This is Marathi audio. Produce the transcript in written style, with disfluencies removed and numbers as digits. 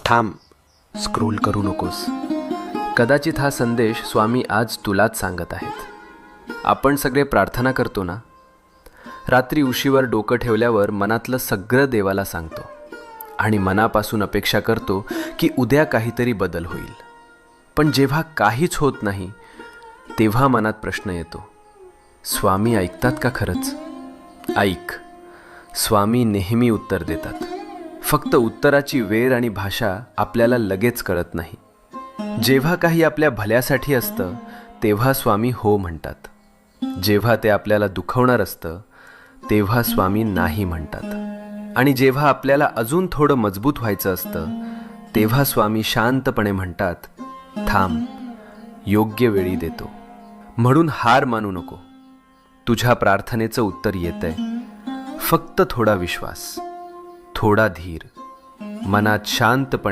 थांब, स्क्रोल करू नकोस. कदाचित हा संदेश स्वामी आज तुलाच सांगत आहेत. आपण सगळे प्रार्थना करतो ना, रात्री उशीवर डोकं ठेवल्यावर मनातलं सगळं देवाला सांगतो आणि मनापासून अपेक्षा करतो की उद्या काहीतरी बदल होईल. पण जेव्हा काहीच होत नाही तेव्हा मनात प्रश्न येतो, स्वामी ऐकतात का खरंच? ऐक, स्वामी नेहमी उत्तर देतात. फक्त उत्तराची वेळ आणि भाषा आपल्याला लगेच कळत नाही. जेव्हा काही आपल्या भल्यासाठी असतं तेव्हा स्वामी हो म्हणतात. जेव्हा ते आपल्याला दुखवणार असतं तेव्हा स्वामी नाही म्हणतात. आणि जेव्हा आपल्याला अजून थोडं मजबूत व्हायचं असतं तेव्हा स्वामी शांतपणे म्हणतात, थांब, योग्य वेळी देतो. म्हणून हार मानू नको. तुझ्या प्रार्थनेचं उत्तर येतंय. फक्त थोडा विश्वास, थोडा धीर, मनात शांतपणे